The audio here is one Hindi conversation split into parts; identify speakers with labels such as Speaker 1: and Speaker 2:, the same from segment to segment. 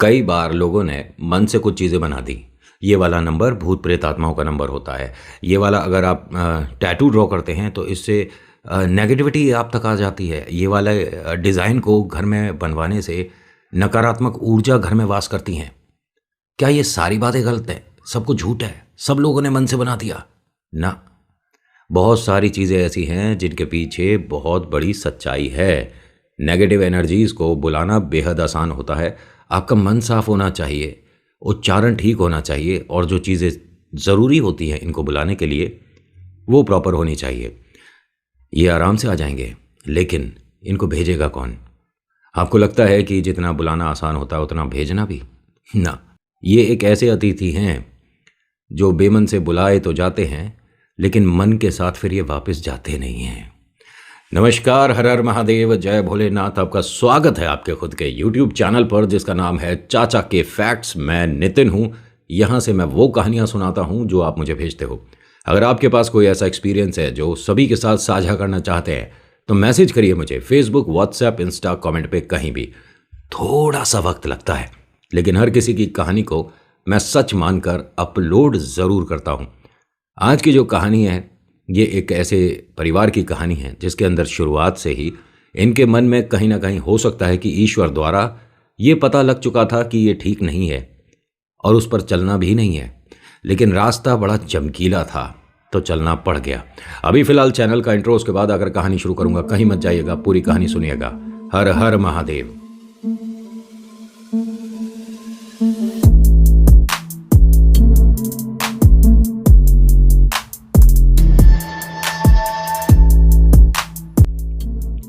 Speaker 1: कई बार लोगों ने मन से कुछ चीज़ें बना दी। ये वाला नंबर भूत प्रेत आत्माओं का नंबर होता है। ये वाला अगर आप टैटू ड्रॉ करते हैं तो इससे नेगेटिविटी आप तक आ जाती है। ये वाला डिज़ाइन को घर में बनवाने से नकारात्मक ऊर्जा घर में वास करती हैं। क्या ये सारी बातें गलत हैं? सब कुछ झूठ है? सब लोगों ने मन से बना दिया? ना, बहुत सारी चीज़ें ऐसी हैं जिनके पीछे बहुत बड़ी सच्चाई है। नेगेटिव एनर्जीज़ को बुलाना बेहद आसान होता है। आपका मन साफ होना चाहिए, उच्चारण ठीक होना चाहिए और जो चीज़ें ज़रूरी होती हैं इनको बुलाने के लिए वो प्रॉपर होनी चाहिए। ये आराम से आ जाएंगे, लेकिन इनको भेजेगा कौन? आपको लगता है कि जितना बुलाना आसान होता है उतना भेजना भी? ना, ये एक ऐसे अतिथि हैं जो बेमन से बुलाए तो जाते हैं, लेकिन मन के साथ फिर ये वापस जाते नहीं हैं। नमस्कार, हर हर महादेव, जय भोलेनाथ। आपका स्वागत है आपके खुद के YouTube चैनल पर जिसका नाम है चाचा के फैक्ट्स। मैं नितिन हूँ। यहाँ से मैं वो कहानियाँ सुनाता हूँ जो आप मुझे भेजते हो। अगर आपके पास कोई ऐसा एक्सपीरियंस है जो सभी के साथ साझा करना चाहते हैं तो मैसेज करिए मुझे फेसबुक, व्हाट्सएप, इंस्टा, कमेंट पे, कहीं भी। थोड़ा सा वक्त लगता है, लेकिन हर किसी की कहानी को मैं सच मानकर अपलोड ज़रूर करता हूँ। आज की जो कहानी है ये एक ऐसे परिवार की कहानी है जिसके अंदर शुरुआत से ही इनके मन में कहीं ना कहीं हो सकता है कि ईश्वर द्वारा ये पता लग चुका था कि ये ठीक नहीं है और उस पर चलना भी नहीं है, लेकिन रास्ता बड़ा चमकीला था तो चलना पड़ गया। अभी फिलहाल चैनल का इंट्रो, उसके बाद अगर कहानी शुरू करूंगा, कहीं मत जाइएगा, पूरी कहानी सुनिएगा। हर हर महादेव।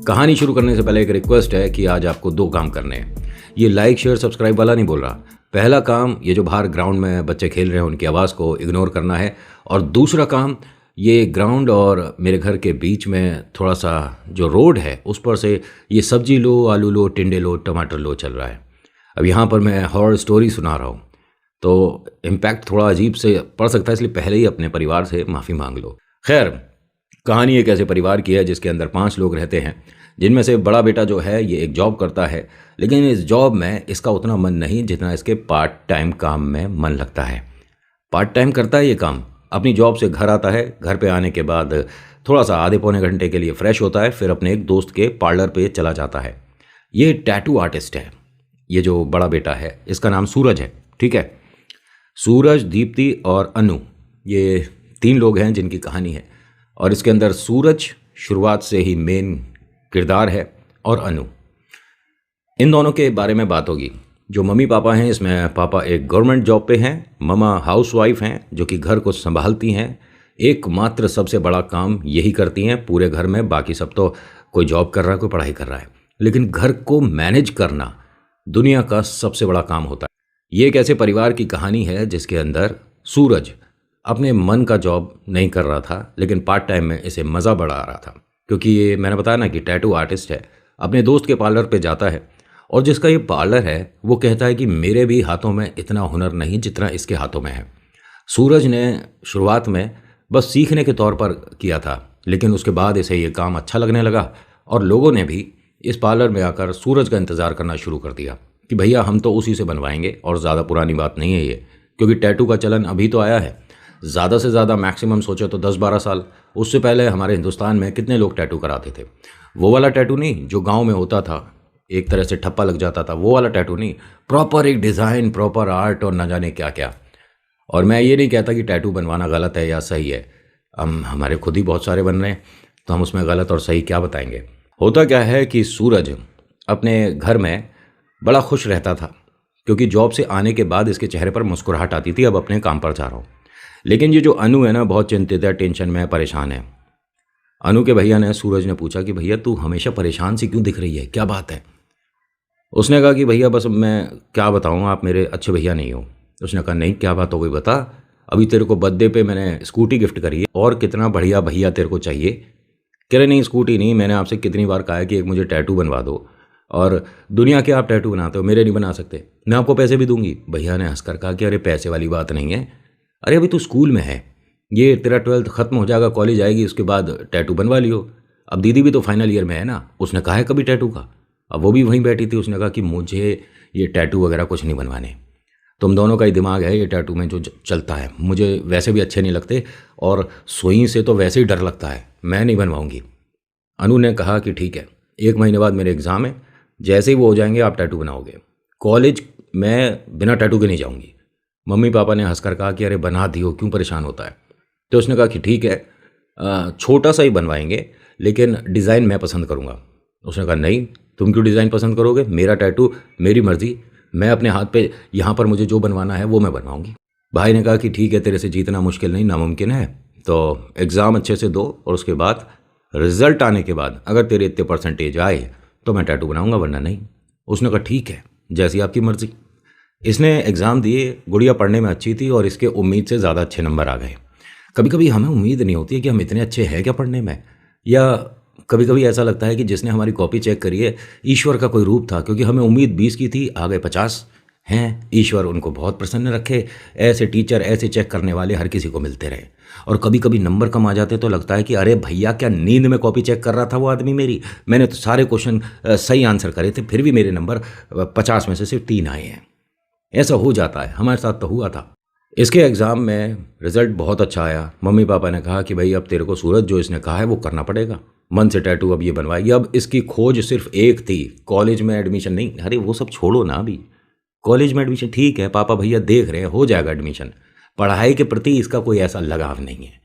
Speaker 1: कहानी शुरू करने से पहले एक रिक्वेस्ट है कि आज आपको दो काम करने हैं। ये लाइक, शेयर, सब्सक्राइब वाला नहीं बोल रहा। पहला काम, ये जो बाहर ग्राउंड में बच्चे खेल रहे हैं उनकी आवाज़ को इग्नोर करना है। और दूसरा काम, ये ग्राउंड और मेरे घर के बीच में थोड़ा सा जो रोड है उस पर से ये सब्जी लो, आलू लो, टिंडे लो, टमाटर लो चल रहा है। अब यहाँ पर मैं हॉरर स्टोरी सुना रहा हूँ तो इम्पैक्ट थोड़ा अजीब से पड़ सकता है, इसलिए पहले ही अपने परिवार से माफ़ी मांग लो। खैर, कहानी एक ऐसे परिवार की है जिसके अंदर 5 लोग रहते हैं, जिनमें से बड़ा बेटा जो है ये एक जॉब करता है, लेकिन इस जॉब में इसका उतना मन नहीं जितना इसके पार्ट टाइम काम में मन लगता है। पार्ट टाइम करता है ये काम, अपनी जॉब से घर आता है, घर पे आने के बाद थोड़ा सा आधे पौने घंटे के लिए फ्रेश होता है, फिर अपने एक दोस्त के पार्लर पे चला जाता है। ये टैटू आर्टिस्ट है। ये जो बड़ा बेटा है इसका नाम सूरज है, ठीक है। सूरज, दीप्ति और अनु, ये 3 लोग हैं जिनकी कहानी है। और इसके अंदर सूरज शुरुआत से ही मेन किरदार है और अनु, इन दोनों के बारे में बात होगी। जो मम्मी पापा हैं, इसमें पापा एक गवर्नमेंट जॉब पे हैं, मम्मा हाउसवाइफ हैं जो कि घर को संभालती हैं। एकमात्र सबसे बड़ा काम यही करती हैं पूरे घर में। बाकी सब तो कोई जॉब कर रहा है, कोई पढ़ाई कर रहा है, लेकिन घर को मैनेज करना दुनिया का सबसे बड़ा काम होता है। ये एक ऐसे परिवार की कहानी है जिसके अंदर सूरज अपने मन का जॉब नहीं कर रहा था, लेकिन पार्ट टाइम में इसे मज़ा बड़ा आ रहा था, क्योंकि ये मैंने बताया ना कि टैटू आर्टिस्ट है। अपने दोस्त के पार्लर पे जाता है और जिसका ये पार्लर है वो कहता है कि मेरे भी हाथों में इतना हुनर नहीं जितना इसके हाथों में है। सूरज ने शुरुआत में बस सीखने के तौर पर किया था, लेकिन उसके बाद इसे ये काम अच्छा लगने लगा और लोगों ने भी इस पार्लर में आकर सूरज का इंतज़ार करना शुरू कर दिया कि भैया हम तो उसी से बनवाएंगे। और ज़्यादा पुरानी बात नहीं है ये, क्योंकि टैटू का चलन अभी तो आया है। ज़्यादा से ज़्यादा मैक्सिमम सोचे तो 10-12 साल, उससे पहले हमारे हिंदुस्तान में कितने लोग टैटू कराते थे। वो वाला टैटू नहीं जो गांव में होता था, एक तरह से ठप्पा लग जाता था, वो वाला टैटू नहीं। प्रॉपर एक डिज़ाइन, प्रॉपर आर्ट और न जाने क्या क्या। और मैं ये नहीं कहता कि टैटू बनवाना गलत है या सही है। हम हमारे खुद ही बहुत सारे बन रहे हैं, तो हम उसमें गलत और सही क्या बताएंगे। होता क्या है कि सूरज अपने घर में बड़ा खुश रहता था, क्योंकि जॉब से आने के बाद इसके चेहरे पर मुस्कुराहट आती थी, अब अपने काम पर जा रहा हूँ। लेकिन ये जो अनु है ना, बहुत चिंतित है, टेंशन में है, परेशान है। अनु के भैया ने, सूरज ने पूछा कि भैया तू हमेशा परेशान सी क्यों दिख रही है, क्या बात है? उसने कहा कि भैया बस मैं क्या बताऊँ, आप मेरे अच्छे भैया नहीं हो। उसने कहा नहीं, क्या बात हो गई बता। अभी तेरे को बर्थडे पे मैंने स्कूटी गिफ्ट करी है, और कितना बढ़िया भैया तेरे को चाहिए। कह रहे नहीं स्कूटी नहीं, मैंने आपसे कितनी बार कहा है कि एक मुझे टैटू बनवा दो, और दुनिया के आप टैटू बनाते हो, मेरे नहीं बना सकते, मैं आपको पैसे भी दूंगी। भैया ने हंसकर कहा कि अरे पैसे वाली बात नहीं है, अरे अभी तू स्कूल में है, ये तेरा 12th ख़त्म हो जाएगा, कॉलेज आएगी, उसके बाद टैटू बनवा लियो। अब दीदी भी तो फाइनल ईयर में है ना, उसने कहा है कभी टैटू का। अब वो भी वहीं बैठी थी, उसने कहा कि मुझे ये टैटू वगैरह कुछ नहीं बनवाने। तुम दोनों का ही दिमाग है ये टैटू में जो चलता है, मुझे वैसे भी अच्छे नहीं लगते और सुई से तो वैसे ही डर लगता है, मैं नहीं बनवाऊंगी। अनु ने कहा कि ठीक है, 1 महीने बाद मेरे एग्ज़ाम है, जैसे ही वो हो जाएंगे आप टैटू बनाओगे। कॉलेज मैं बिना टैटू के नहीं जाऊंगी। मम्मी पापा ने हंसकर कहा कि अरे बना दियो, क्यों परेशान होता है। तो उसने कहा कि ठीक है, छोटा सा ही बनवाएंगे लेकिन डिज़ाइन मैं पसंद करूँगा। उसने कहा नहीं, तुम क्यों डिज़ाइन पसंद करोगे, मेरा टैटू मेरी मर्ज़ी, मैं अपने हाथ पे यहाँ पर मुझे जो बनवाना है वो मैं बनवाऊँगी। भाई ने कहा कि ठीक है, तेरे से जीतना मुश्किल नहीं नामुमकिन है, तो एग्ज़ाम अच्छे से दो और उसके बाद रिजल्ट आने के बाद अगर तेरे इतने परसेंटेज आए तो मैं टैटू बनाऊँगा, वरना नहीं। उसने कहा ठीक है, जैसी आपकी मर्ज़ी। इसने एग्ज़ाम दिए, गुड़िया पढ़ने में अच्छी थी और इसके उम्मीद से ज़्यादा अच्छे नंबर आ गए। कभी कभी हमें उम्मीद नहीं होती है कि हम इतने अच्छे हैं क्या पढ़ने में, या कभी कभी ऐसा लगता है कि जिसने हमारी कॉपी चेक करी है ईश्वर का कोई रूप था, क्योंकि हमें उम्मीद 20 की थी, आ गए 50 हैं। ईश्वर उनको बहुत प्रसन्न रखे, ऐसे टीचर ऐसे चेक करने वाले हर किसी को मिलते रहे। और कभी कभी नंबर कम आ जाते तो लगता है कि अरे भैया, क्या नींद में कॉपी चेक कर रहा था वो आदमी मेरी, मैंने तो सारे क्वेश्चन सही आंसर करे थे, फिर भी मेरे नंबर 50 में से सिर्फ 3 आए हैं। ऐसा हो जाता है, हमारे साथ तो हुआ था। इसके एग्ज़ाम में रिज़ल्ट बहुत अच्छा आया। मम्मी पापा ने कहा कि भाई अब तेरे को सूरज जो इसने कहा है वो करना पड़ेगा, मन से टैटू अब ये बनवाएगी। अब इसकी खोज सिर्फ एक थी, कॉलेज में एडमिशन नहीं। अरे वो सब छोड़ो ना, अभी कॉलेज में एडमिशन ठीक है, पापा भैया देख रहे हैं, हो जाएगा एडमिशन। पढ़ाई के प्रति इसका कोई ऐसा लगाव नहीं है।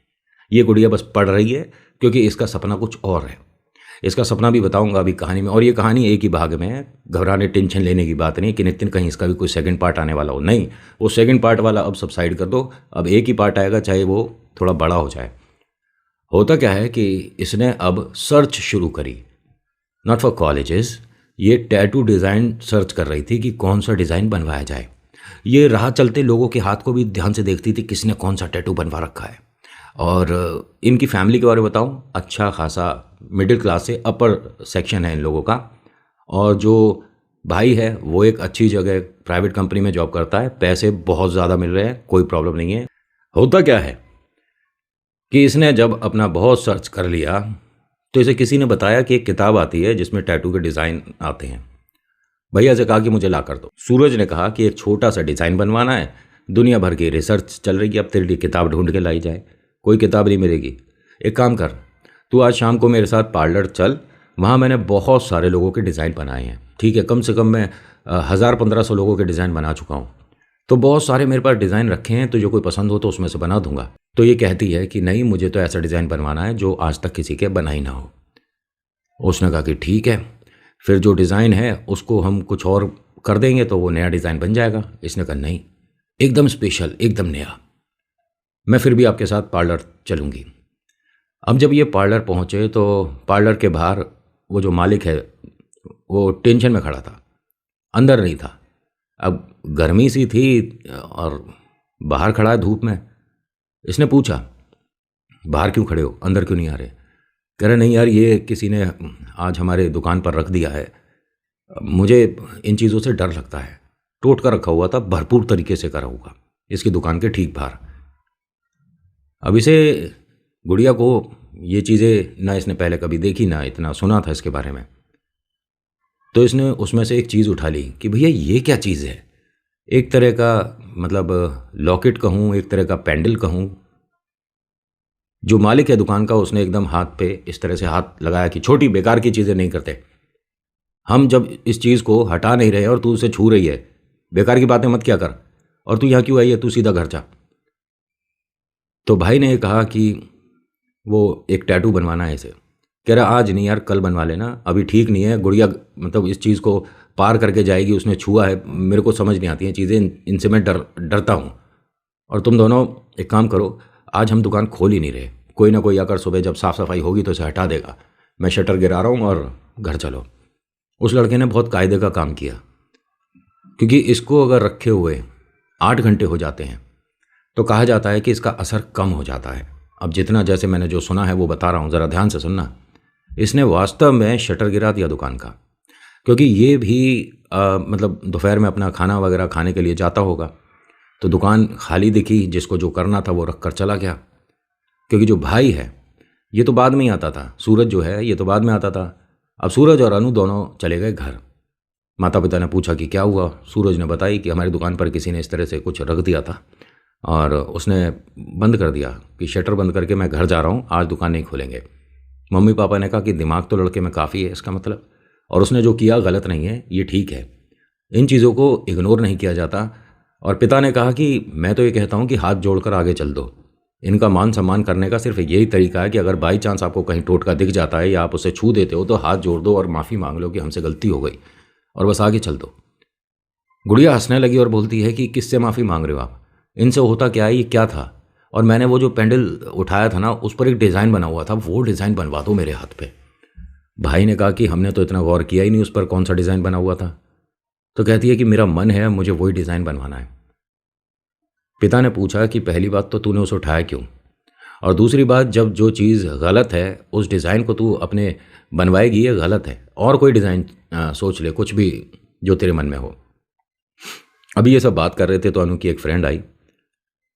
Speaker 1: ये गुड़िया बस पढ़ रही है क्योंकि इसका सपना कुछ और है। इसका सपना भी बताऊंगा अभी कहानी में, और ये कहानी एक ही भाग में है, घबराने टेंशन लेने की बात नहीं है कि नितिन कहीं इसका भी कोई सेकंड पार्ट आने वाला हो। नहीं, वो सेकंड पार्ट वाला अब सब साइड कर दो, अब एक ही पार्ट आएगा, चाहे वो थोड़ा बड़ा हो जाए। होता क्या है कि इसने अब सर्च शुरू करी, नॉट फॉर कॉलेजेस, ये टैटू डिज़ाइन सर्च कर रही थी कि कौन सा डिज़ाइन बनवाया जाए। ये राह चलते लोगों के हाथ को भी ध्यान से देखती थी किसने कौन सा टैटू बनवा रखा है। और इनकी फैमिली के बारे में बताऊं, अच्छा खासा मिडिल क्लास से अपर सेक्शन है इन लोगों का। और जो भाई है वो एक अच्छी जगह प्राइवेट कंपनी में जॉब करता है, पैसे बहुत ज़्यादा मिल रहे हैं, कोई प्रॉब्लम नहीं है। होता क्या है कि इसने जब अपना बहुत सर्च कर लिया तो इसे किसी ने बताया कि एक किताब आती है जिसमें टैटू के डिज़ाइन आते हैं। भैया से कहा कि मुझे ला कर दो। सूरज ने कहा कि एक छोटा सा डिज़ाइन बनवाना है, दुनिया भर की रिसर्च चल रही है, अब तेरे लिए किताब ढूंढ के लाई जाए, कोई किताब नहीं मिलेगी। एक काम कर, तू आज शाम को मेरे साथ पार्लर चल, वहाँ मैंने बहुत सारे लोगों के डिज़ाइन बनाए हैं। ठीक है, कम से कम मैं 1000-1500 लोगों के डिज़ाइन बना चुका हूँ, तो बहुत सारे मेरे पास डिज़ाइन रखे हैं, तो जो कोई पसंद हो तो उसमें से बना दूंगा। तो ये कहती है कि नहीं, मुझे तो ऐसा डिज़ाइन बनवाना है जो आज तक किसी के बना ही ना हो। उसने कहा कि ठीक है, फिर जो डिज़ाइन है उसको हम कुछ और कर देंगे तो वो नया डिज़ाइन बन जाएगा। इसने कहा नहीं, एकदम स्पेशल, एकदम नया, मैं फिर भी आपके साथ पार्लर चलूँगी। अब जब ये पार्लर पहुँचे तो पार्लर के बाहर वो जो मालिक है वो टेंशन में खड़ा था, अंदर नहीं था। अब गर्मी सी थी और बाहर खड़ा है धूप में। इसने पूछा, बाहर क्यों खड़े हो, अंदर क्यों नहीं आ रहे? कह रहे नहीं यार, ये किसी ने आज हमारे दुकान पर रख दिया है, मुझे इन चीज़ों से डर लगता है। टोट कर रखा हुआ था, भरपूर तरीके से करा हुआ, इसकी दुकान के ठीक बाहर। अब इसे गुड़िया को ये चीज़ें ना इसने पहले कभी देखी, ना इतना सुना था इसके बारे में। तो इसने उसमें से एक चीज़ उठा ली कि भैया ये क्या चीज़ है, एक तरह का मतलब लॉकेट कहूँ, एक तरह का पैंडल कहूँ। जो मालिक है दुकान का उसने एकदम हाथ पे इस तरह से हाथ लगाया कि छोटी बेकार की चीज़ें नहीं करते हम, जब इस चीज़ को हटा नहीं रहे और तू उसे छू रही है, बेकार की बातें मत क्या कर, और तू यहाँ क्यों आई है, तू सीधा घर जा। तो भाई ने कहा कि वो एक टैटू बनवाना है इसे। कह रहा आज नहीं यार, कल बनवा लेना, अभी ठीक नहीं है। गुड़िया मतलब इस चीज़ को पार करके जाएगी, उसने छुआ है, मेरे को समझ नहीं आती हैं चीज़ें, इनसे मैं डरता हूँ। और तुम दोनों एक काम करो, आज हम दुकान खोल ही नहीं रहे, कोई ना कोई आकर सुबह जब साफ़ सफाई होगी तो इसे हटा देगा, मैं शटर गिरा रहा हूँ और घर चलो। उस लड़के ने बहुत कायदे का काम किया, क्योंकि इसको अगर रखे हुए 8 घंटे हो जाते हैं तो कहा जाता है कि इसका असर कम हो जाता है। अब जितना जैसे मैंने जो सुना है वो बता रहा हूँ, ज़रा ध्यान से सुनना। इसने वास्तव में शटर गिरा दिया दुकान का, क्योंकि ये भी मतलब दोपहर में अपना खाना वगैरह खाने के लिए जाता होगा, तो दुकान खाली दिखी, जिसको जो करना था वो रख कर चला गया। क्योंकि जो भाई है ये तो बाद में ही आता था, सूरज जो है ये तो बाद में आता था। अब सूरज और अनु दोनों चले गए घर। माता पिता ने पूछा कि क्या हुआ। सूरज ने बताई कि हमारी दुकान पर किसी ने इस तरह से कुछ रख दिया था और उसने बंद कर दिया कि शटर बंद करके मैं घर जा रहा हूँ, आज दुकान नहीं खोलेंगे। मम्मी पापा ने कहा कि दिमाग तो लड़के में काफ़ी है इसका मतलब, और उसने जो किया गलत नहीं है, ये ठीक है, इन चीज़ों को इग्नोर नहीं किया जाता। और पिता ने कहा कि मैं तो ये कहता हूँ कि हाथ जोड़कर आगे चल दो। इनका मान सम्मान करने का सिर्फ यही तरीका है कि अगर बाई चांस आपको कहीं टोटका दिख जाता है या आप उसे छू देते हो तो हाथ जोड़ दो और माफ़ी मांग लो कि हमसे गलती हो गई, और बस आगे चल दो। गुड़िया हंसने लगी और बोलती है कि किससे माफ़ी मांग रहे हो आप, इनसे होता क्या है, ये क्या था? और मैंने वो जो पेंडल उठाया था ना, उस पर एक डिज़ाइन बना हुआ था, वो डिज़ाइन बनवा दो मेरे हाथ पे। भाई ने कहा कि हमने तो इतना गौर किया ही नहीं उस पर कौन सा डिज़ाइन बना हुआ था। तो कहती है कि मेरा मन है, मुझे वही डिज़ाइन बनवाना है। पिता ने पूछा कि पहली बात तो तूने उसे उठाया क्यों, और दूसरी बात, जब जो चीज़ गलत है उस डिज़ाइन को तू अपने बनवाएगी, ये गलत है, और कोई डिज़ाइन सोच ले, कुछ भी जो तेरे मन में हो। अभी ये सब बात कर रहे थे तो अनु की एक फ्रेंड आई।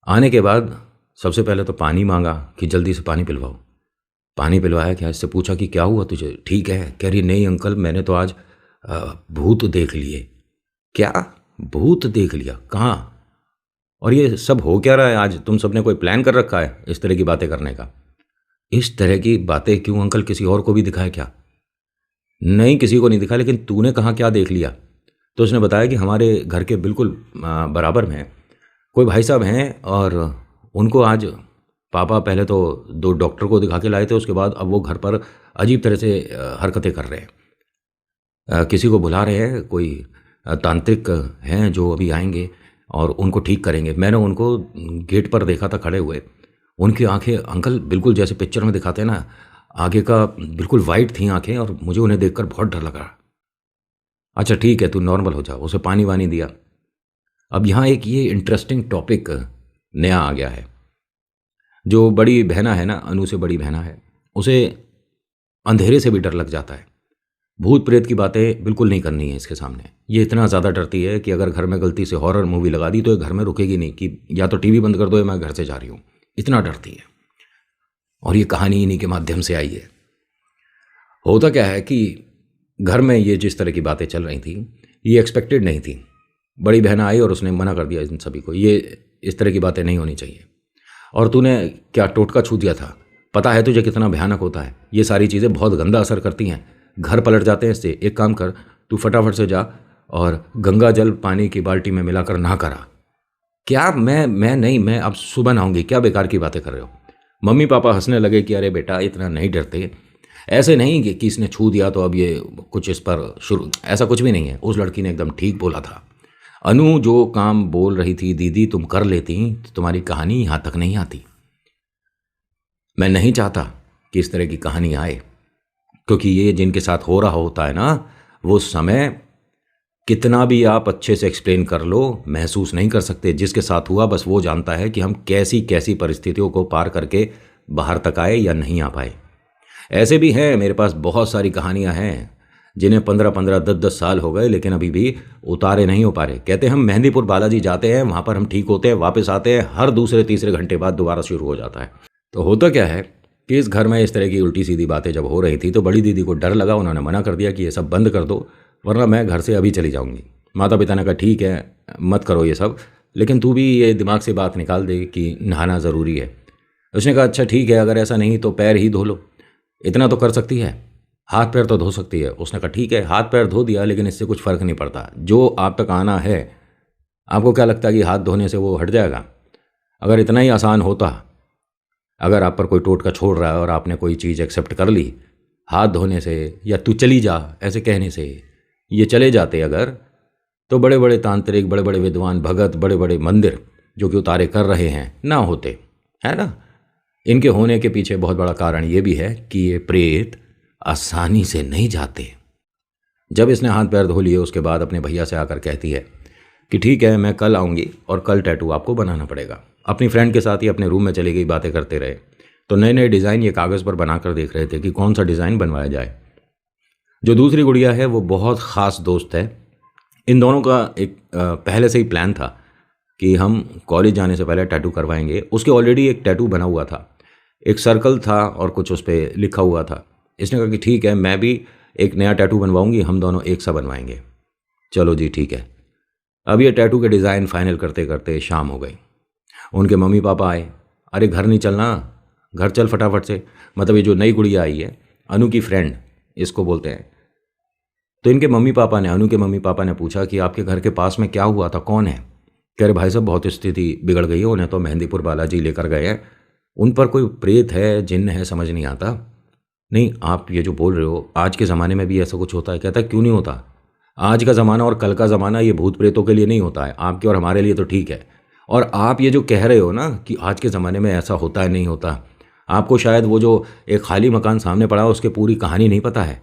Speaker 1: आने के बाद सबसे पहले तो पानी मांगा कि जल्दी से पानी पिलवाओ। पानी पिलवाया क्या, इससे पूछा कि क्या हुआ तुझे, ठीक है? कह रही नहीं अंकल, मैंने तो आज भूत देख लिए। क्या भूत देख लिया, कहाँ? और ये सब हो क्या रहा है आज? तुम सबने कोई प्लान कर रखा है इस तरह की बातें करने का? इस तरह की बातें क्यों अंकल, किसी और को भी दिखाया क्या? नहीं, किसी को नहीं दिखा, लेकिन तूने कहाँ क्या देख लिया? तो उसने बताया कि हमारे घर के बिल्कुल बराबर में कोई भाई साहब हैं, और उनको आज पापा पहले तो 2 डॉक्टर को दिखा के लाए थे, उसके बाद अब वो घर पर अजीब तरह से हरकतें कर रहे हैं। किसी को बुला रहे हैं, कोई तांत्रिक हैं जो अभी आएंगे और उनको ठीक करेंगे। मैंने उनको गेट पर देखा था खड़े हुए, उनकी आंखें अंकल बिल्कुल जैसे पिक्चर में दिखाते हैं ना, आगे का बिल्कुल वाइट थी आंखें, और मुझे उन्हें देखकर बहुत डर लगा। अच्छा ठीक है, तू नॉर्मल हो जा। उसे पानी वानी दिया। अब यहाँ एक ये इंटरेस्टिंग टॉपिक नया आ गया है। जो बड़ी बहना है ना, अनु से बड़ी बहना है, उसे अंधेरे से भी डर लग जाता है। भूत प्रेत की बातें बिल्कुल नहीं करनी है इसके सामने। ये इतना ज़्यादा डरती है कि अगर घर में गलती से हॉरर मूवी लगा दी तो ये घर में रुकेगी नहीं कि या तो टीवी बंद कर दो या मैं घर से जा रही हूँ, इतना डरती है। और ये कहानी इन्हीं के माध्यम से आई है। होता क्या है कि घर में ये जिस तरह की बातें चल रही थी, ये एक्सपेक्टेड नहीं थी। बड़ी बहन आई और उसने मना कर दिया इन सभी को, ये इस तरह की बातें नहीं होनी चाहिए। और तूने क्या टोटका छू दिया था, पता है तुझे कितना भयानक होता है? ये सारी चीज़ें बहुत गंदा असर करती हैं, घर पलट जाते हैं इससे। एक काम कर, तू फटाफट से जा और गंगा जल पानी की बाल्टी में मिलाकर नहा करा। क्या? मैं नहीं, मैं अब सुबह नहाऊंगी। क्या बेकार की बातें कर रहे हो? मम्मी पापा हंसने लगे कि अरे बेटा इतना नहीं डरते, ऐसे नहीं कि इसने छू दिया तो अब ये कुछ इस पर शुरू, ऐसा कुछ भी नहीं है। उस लड़की ने एकदम ठीक बोला था। अनु जो काम बोल रही थी दीदी तुम कर लेती तो तुम्हारी कहानी यहाँ तक नहीं आती। मैं नहीं चाहता कि इस तरह की कहानी आए, क्योंकि ये जिनके साथ हो रहा होता है ना, वो समय कितना भी आप अच्छे से एक्सप्लेन कर लो, महसूस नहीं कर सकते। जिसके साथ हुआ बस वो जानता है कि हम कैसी कैसी परिस्थितियों को पार करके बाहर तक आए या नहीं आ पाए। ऐसे भी हैं मेरे पास, बहुत सारी कहानियां हैं जिन्हें 15-15, 10-10 साल हो गए लेकिन अभी भी उतारे नहीं हो पा रहे। कहते हैं हम मेहंदीपुर बालाजी जाते हैं, वहाँ पर हम ठीक होते हैं, वापस आते हैं, हर दूसरे तीसरे घंटे बाद दोबारा शुरू हो जाता है। तो होता क्या है कि इस घर में इस तरह की उल्टी सीधी बातें जब हो रही थी तो बड़ी दीदी को डर लगा, उन्होंने मना कर दिया कि ये सब बंद कर दो वरना मैं घर से अभी चली जाऊँगी। माता पिता ने कहा ठीक है मत करो ये सब, लेकिन तू भी ये दिमाग से बात निकाल दे कि नहाना ज़रूरी है। उसने कहा अच्छा ठीक है, अगर ऐसा नहीं तो पैर ही धो लो, इतना तो कर सकती है, हाथ पैर तो धो सकती है। उसने कहा ठीक है, हाथ पैर धो दिया, लेकिन इससे कुछ फ़र्क नहीं पड़ता। जो आप तक आना है, आपको क्या लगता है कि हाथ धोने से वो हट जाएगा? अगर इतना ही आसान होता, अगर आप पर कोई टोटका छोड़ रहा है और आपने कोई चीज़ एक्सेप्ट कर ली, हाथ धोने से या तू चली जा ऐसे कहने से ये चले जाते अगर, तो बड़े बड़े तांत्रिक, बड़े बड़े विद्वान भगत, बड़े बड़े मंदिर जो कि उतारे कर रहे हैं ना होते, है ना। इनके होने के पीछे बहुत बड़ा कारण ये भी है कि ये प्रेत आसानी से नहीं जाते। जब इसने हाथ पैर धो लिए उसके बाद अपने भैया से आकर कहती है कि ठीक है मैं कल आऊँगी और कल टैटू आपको बनाना पड़ेगा। अपनी फ्रेंड के साथ ही अपने रूम में चली गई, बातें करते रहे। तो नए नए डिज़ाइन ये कागज़ पर बनाकर देख रहे थे कि कौन सा डिज़ाइन बनवाया जाए। जो दूसरी गुड़िया है वो बहुत ख़ास दोस्त है। इन दोनों का एक पहले से ही प्लान था कि हम कॉलेज जाने से पहले टैटू करवाएंगे। उसके ऑलरेडी एक टैटू बना हुआ था, एक सर्कल था और कुछ उस पर लिखा हुआ था। इसने कहा कि ठीक है मैं भी एक नया टैटू बनवाऊंगी, हम दोनों एक सा बनवाएंगे। चलो जी ठीक है। अब ये टैटू के डिज़ाइन फाइनल करते करते शाम हो गई। उनके मम्मी पापा आए। अरे घर नहीं चलना, घर चल फटाफट से। मतलब ये जो नई गुड़िया आई है, अनु की फ्रेंड इसको बोलते हैं। तो इनके मम्मी पापा ने, अनु के मम्मी पापा ने पूछा कि आपके घर के पास में क्या हुआ था, कौन है? कह रहे भाई साहब बहुत स्थिति बिगड़ गई है, उन्हें तो मेहंदीपुर बालाजी लेकर गए हैं, उन पर कोई प्रेत है, जिन्न है, समझ नहीं आता। नहीं आप ये जो बोल रहे हो, आज के ज़माने में भी ऐसा कुछ होता है? कहता है क्यों नहीं होता, आज का ज़माना और कल का ज़माना ये भूत प्रेतों के लिए नहीं होता है, आपके और हमारे लिए तो ठीक है। और आप ये जो कह रहे हो ना कि आज के ज़माने में ऐसा होता है नहीं होता, आपको शायद वो जो एक खाली मकान सामने पड़ा है उसकी पूरी कहानी नहीं पता है।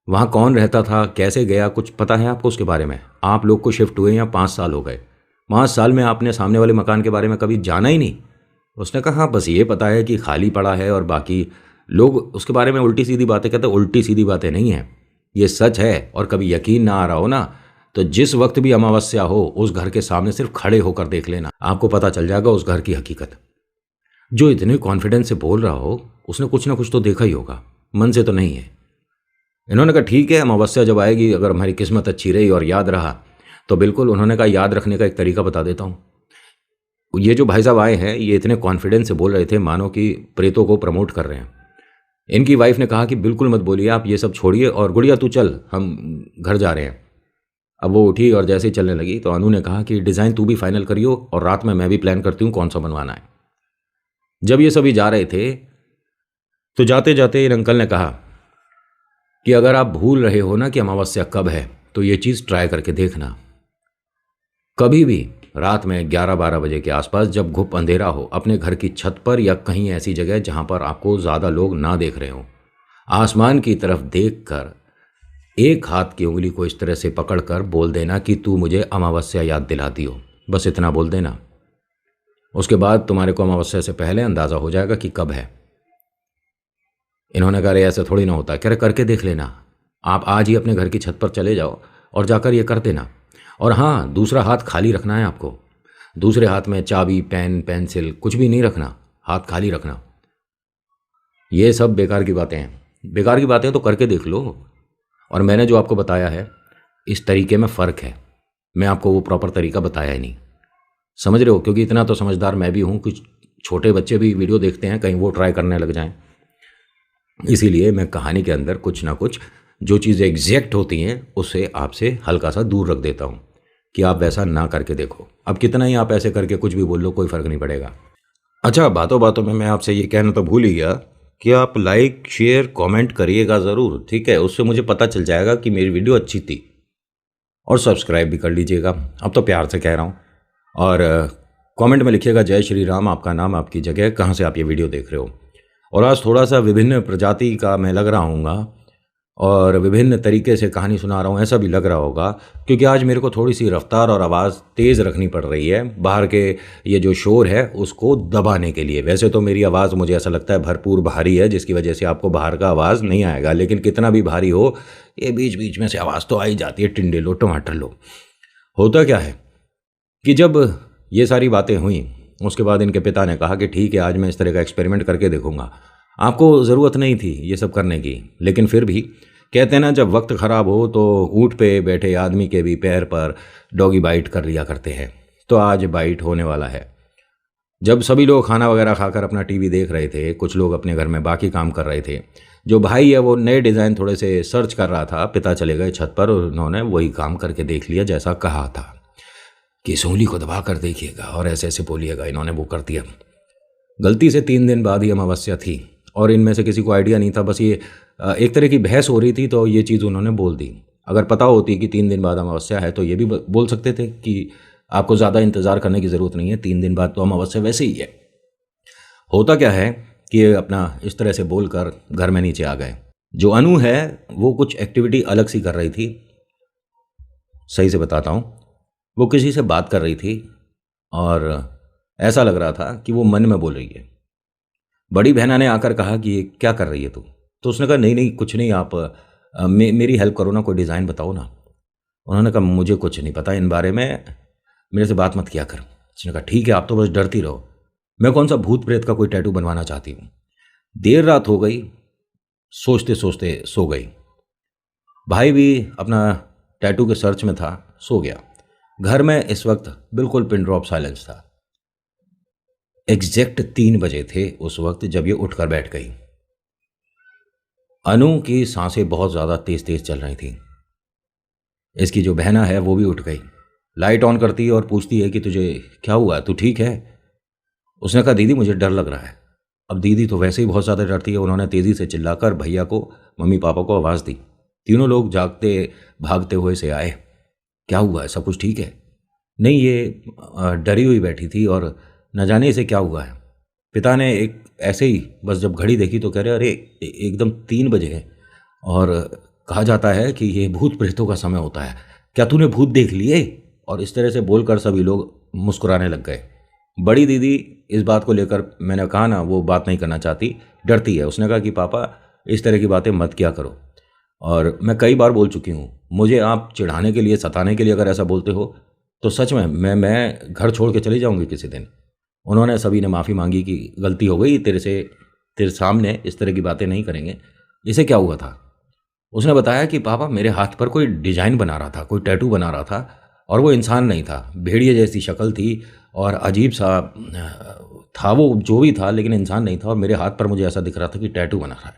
Speaker 1: वहाँ कौन रहता था, कैसे गया, कुछ पता है आपको उसके बारे में? आप लोग को शिफ्ट हुए या 5 साल हो गए, 5 साल में आपने सामने वाले मकान के बारे में कभी जाना ही नहीं। उसने कहा हाँ बस ये पता है कि खाली पड़ा है, और बाकी लोग उसके बारे में उल्टी सीधी बातें कहते हैं। उल्टी सीधी बातें नहीं हैं, ये सच है। और कभी यकीन ना आ रहा हो ना, तो जिस वक्त भी अमावस्या हो उस घर के सामने सिर्फ खड़े होकर देख लेना, आपको पता चल जाएगा उस घर की हकीकत। जो इतने कॉन्फिडेंस से बोल रहा हो उसने कुछ ना कुछ तो देखा ही होगा, मन से तो नहीं है। इन्होंने कहा ठीक है, अमावस्या जब आएगी, अगर हमारी किस्मत अच्छी रही और याद रहा तो बिल्कुल। उन्होंने कहा याद रखने का एक तरीका बता देता हूँ। ये जो भाई साहब आए हैं ये इतने कॉन्फिडेंस से बोल रहे थे मानो कि प्रेतों को प्रमोट कर रहे हैं। इनकी वाइफ ने कहा कि बिल्कुल मत बोलिए, आप ये सब छोड़िए, और गुड़िया तू चल, हम घर जा रहे हैं। अब वो उठी और जैसे ही चलने लगी तो अनु ने कहा कि डिज़ाइन तू भी फाइनल करियो, और रात में मैं भी प्लान करती हूँ कौन सा बनवाना है। जब ये सभी जा रहे थे तो जाते जाते इन अंकल ने कहा कि अगर आप भूल रहे हो ना कि अमावस्या कब है, तो ये चीज़ ट्राई करके देखना। कभी भी रात में 11-12 बजे के आसपास जब घुप अंधेरा हो, अपने घर की छत पर या कहीं ऐसी जगह जहां पर आपको ज़्यादा लोग ना देख रहे हों, आसमान की तरफ देखकर एक हाथ की उंगली को इस तरह से पकड़कर बोल देना कि तू मुझे अमावस्या याद दिला दियो। बस इतना बोल देना। उसके बाद तुम्हारे को अमावस्या से पहले अंदाज़ा हो जाएगा कि कब है। इन्होंने कहा ऐसा थोड़ी ना होता। कह रहे करके देख लेना, आप आज ही अपने घर की छत पर चले जाओ और जाकर ये कर देना। और हाँ, दूसरा हाथ खाली रखना है आपको। दूसरे हाथ में चाबी, पेन, पेंसिल कुछ भी नहीं रखना, हाथ खाली रखना। ये सब बेकार की बातें हैं। बेकार की बातें तो करके देख लो। और मैंने जो आपको बताया है इस तरीके में फ़र्क है, मैं आपको वो प्रॉपर तरीका बताया ही नहीं, समझ रहे हो? क्योंकि इतना तो समझदार मैं भी हूँ, कुछ छोटे बच्चे भी वीडियो देखते हैं, कहीं वो ट्राई करने लग जाएं। इसीलिए मैं कहानी के अंदर कुछ ना कुछ जो चीज़ें एग्जैक्ट होती हैं उसे आपसे हल्का सा दूर रख देता हूँ कि आप वैसा ना करके देखो। अब कितना ही आप ऐसे करके कुछ भी बोल लो, कोई फ़र्क नहीं पड़ेगा। अच्छा, बातों बातों में मैं आपसे ये कहना तो भूल ही गया कि आप लाइक, शेयर, कमेंट करिएगा ज़रूर, ठीक है? उससे मुझे पता चल जाएगा कि मेरी वीडियो अच्छी थी। और सब्सक्राइब भी कर लीजिएगा, अब तो प्यार से कह रहा हूँ। और कमेंट में लिखिएगा जय श्री राम, आपका नाम, आपकी जगह, कहाँ से आप ये वीडियो देख रहे हो। और आज थोड़ा सा विभिन्न प्रजाति का मैं लग रहा हूँगा और विभिन्न तरीके से कहानी सुना रहा हूँ, ऐसा भी लग रहा होगा क्योंकि आज मेरे को थोड़ी सी रफ्तार और आवाज़ तेज़ रखनी पड़ रही है बाहर के ये जो शोर है उसको दबाने के लिए। वैसे तो मेरी आवाज़ मुझे ऐसा लगता है भरपूर भारी है, जिसकी वजह से आपको बाहर का आवाज़ नहीं आएगा, लेकिन कितना भी भारी हो ये बीच बीच में से आवाज़ तो आ ही जाती है। टिंडे लो, टमाटर लो। होता क्या है कि जब ये सारी बातें हुई उसके बाद इनके पिता ने कहा कि ठीक है आज मैं इस तरह का एक्सपेरिमेंट करके देखूंगा। आपको ज़रूरत नहीं थी ये सब करने की, लेकिन फिर भी कहते हैं ना जब वक्त ख़राब हो तो ऊँट पे बैठे आदमी के भी पैर पर डॉगी बाइट कर लिया करते हैं। तो आज बाइट होने वाला है। जब सभी लोग खाना वगैरह खाकर अपना टीवी देख रहे थे, कुछ लोग अपने घर में बाकी काम कर रहे थे, जो भाई है वो नए डिज़ाइन थोड़े से सर्च कर रहा था, पिता चले गए छत पर और उन्होंने वही काम करके देख लिया जैसा कहा था कि इस उंगली को दबा कर देखिएगा और ऐसे ऐसे बोलिएगा। इन्होंने वो कर दिया। गलती से 3 दिन बाद ही अमावस्या थी और इनमें से किसी को आइडिया नहीं था, बस ये एक तरह की बहस हो रही थी तो ये चीज़ उन्होंने बोल दी। अगर पता होती कि 3 दिन बाद अमावस्या है तो ये भी बोल सकते थे कि आपको ज़्यादा इंतज़ार करने की ज़रूरत नहीं है, 3 दिन बाद तो अमावस्या वैसे ही है। होता क्या है कि ये अपना इस तरह से बोलकर घर में नीचे आ गए। जो अनु है वो कुछ एक्टिविटी अलग सी कर रही थी। सही से बताता हूँ, वो किसी से बात कर रही थी और ऐसा लग रहा था कि वो मन में बोल रही है। बड़ी बहना ने आकर कहा कि ये क्या कर रही है तू? तो उसने कहा नहीं नहीं कुछ नहीं, आप मेरी हेल्प करो ना, कोई डिज़ाइन बताओ ना। उन्होंने कहा मुझे कुछ नहीं पता इन बारे में, मेरे से बात मत किया कर। उसने कहा ठीक है, आप तो बस डरती रहो, मैं कौन सा भूत प्रेत का कोई टैटू बनवाना चाहती हूँ। देर रात हो गई, सोचते सोचते सो गई। भाई भी अपना टैटू के सर्च में था, सो गया। घर में इस वक्त बिल्कुल पिन ड्रॉप साइलेंस था। एग्जैक्ट 3 बजे थे उस वक्त जब ये उठकर बैठ गई। अनु की सांसें बहुत ज़्यादा तेज तेज चल रही थी। इसकी जो बहना है वो भी उठ गई, लाइट ऑन करती है और पूछती है कि तुझे क्या हुआ, तू ठीक है? उसने कहा दीदी मुझे डर लग रहा है। अब दीदी तो वैसे ही बहुत ज़्यादा डरती है। उन्होंने तेज़ी से चिल्लाकर भैया को, मम्मी पापा को आवाज़ दी। तीनों लोग जागते भागते हुए से आए। क्या हुआ है, सब कुछ ठीक है? नहीं, ये डरी हुई बैठी थी और न जाने इसे क्या हुआ है। पिता ने एक ऐसे ही बस जब घड़ी देखी तो कह रहे अरे एकदम 3 बजे है और कहा जाता है कि ये भूत प्रेतों का समय होता है, क्या तूने भूत देख लिए? और इस तरह से बोलकर सभी लोग मुस्कुराने लग गए। बड़ी दीदी इस बात को लेकर, मैंने कहा ना वो बात नहीं करना चाहती, डरती है। उसने कहा कि पापा इस तरह की बातें मत किया करो, और मैं कई बार बोल चुकी हूँ, मुझे आप चिढ़ाने के लिए, सताने के लिए अगर ऐसा बोलते हो तो सच में मैं घर छोड़ के चली जाऊँगी किसी दिन। उन्होंने सभी ने माफ़ी मांगी कि गलती हो गई, तेरे सामने इस तरह की बातें नहीं करेंगे। इसे क्या हुआ था? उसने बताया कि पापा मेरे हाथ पर कोई डिजाइन बना रहा था, कोई टैटू बना रहा था, और वो इंसान नहीं था, भेड़िए जैसी शक्ल थी और अजीब सा था वो, जो भी था, लेकिन इंसान नहीं था। और मेरे हाथ पर मुझे ऐसा दिख रहा था कि टैटू बना रहा है।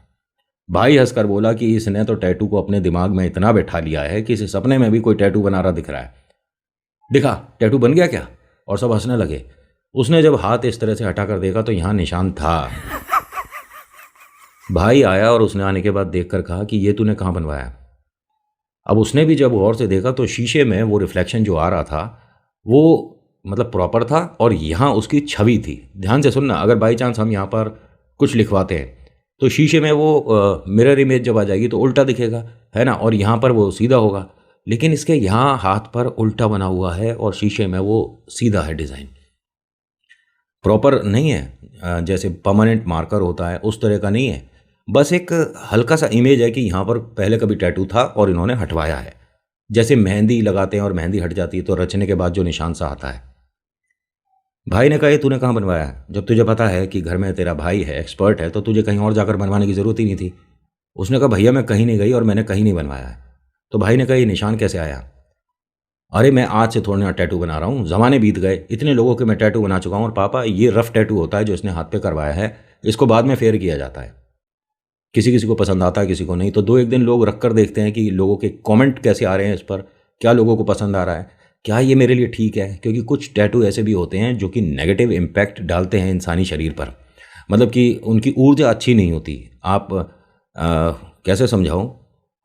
Speaker 1: भाई हंसकर बोला कि इसने तो टैटू को अपने दिमाग में इतना बैठा लिया है कि इसे सपने में भी कोई टैटू बना रहा दिख रहा है। दिखा टैटू बन गया क्या? और सब हंसने लगे। उसने जब हाथ इस तरह से हटाकर देखा तो यहाँ निशान था। भाई आया और उसने आने के बाद देखकर कहा कि ये तूने कहाँ बनवाया? अब उसने भी जब गौर से देखा तो शीशे में वो रिफ्लेक्शन जो आ रहा था वो मतलब प्रॉपर था, और यहाँ उसकी छवि थी। ध्यान से सुनना, अगर बाई चांस हम यहाँ पर कुछ लिखवाते हैं तो शीशे में वो मिरर इमेज जब आ जाएगी तो उल्टा दिखेगा, है ना, और यहाँ पर वो सीधा होगा। लेकिन इसके यहाँ हाथ पर उल्टा बना हुआ है और शीशे में वो सीधा है। डिज़ाइन प्रॉपर नहीं है, जैसे परमानेंट मार्कर होता है उस तरह का नहीं है, बस एक हल्का सा इमेज है कि यहाँ पर पहले कभी टैटू था और इन्होंने हटवाया है। जैसे मेहंदी लगाते हैं और मेहंदी हट जाती है तो रचने के बाद जो निशान सा आता है। भाई ने कहा ये तूने कहाँ बनवाया? जब तुझे पता है कि घर में तेरा भाई है, एक्सपर्ट है, तो तुझे कहीं और जाकर बनवाने की ज़रूरत ही नहीं थी। उसने कहा भैया मैं कहीं नहीं गई और मैंने कहीं नहीं बनवाया है। तो भाई ने कहा ये निशान कैसे आया? अरे मैं आज से थोड़ी ना टैटू बना रहा हूँ, ज़माने बीत गए, इतने लोगों के मैं टैटू बना चुका हूँ। और पापा ये रफ टैटू होता है जो इसने हाथ पे करवाया है, इसको बाद में फेयर किया जाता है, किसी किसी को पसंद आता है किसी को नहीं। तो 2-1 दिन लोग रख कर देखते हैं कि लोगों के कमेंट कैसे आ रहे हैं इस पर, क्या लोगों को पसंद आ रहा है, क्या ये मेरे लिए ठीक है। क्योंकि कुछ टैटू ऐसे भी होते हैं जो कि नेगेटिव इम्पैक्ट डालते हैं इंसानी शरीर पर, मतलब कि उनकी ऊर्जा अच्छी नहीं होती। आप कैसे समझाऊँ,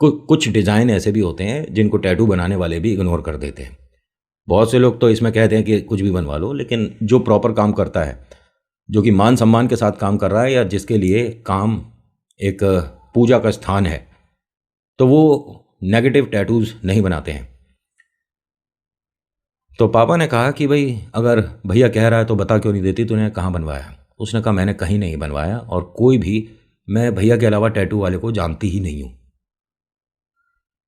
Speaker 1: कुछ डिज़ाइन ऐसे भी होते हैं जिनको टैटू बनाने वाले भी इग्नोर कर देते हैं। बहुत से लोग तो इसमें कहते हैं कि कुछ भी बनवा लो, लेकिन जो प्रॉपर काम करता है, जो कि मान सम्मान के साथ काम कर रहा है, या जिसके लिए काम एक पूजा का स्थान है, तो वो नेगेटिव टैटूज नहीं बनाते हैं। तो पापा ने कहा कि भाई अगर भैया कह रहा है तो बता क्यों नहीं देती, तूने कहाँ बनवाया? उसने कहा मैंने कहीं नहीं बनवाया, और कोई भी, मैं भैया के अलावा टैटू वाले को जानती ही नहीं हूँ।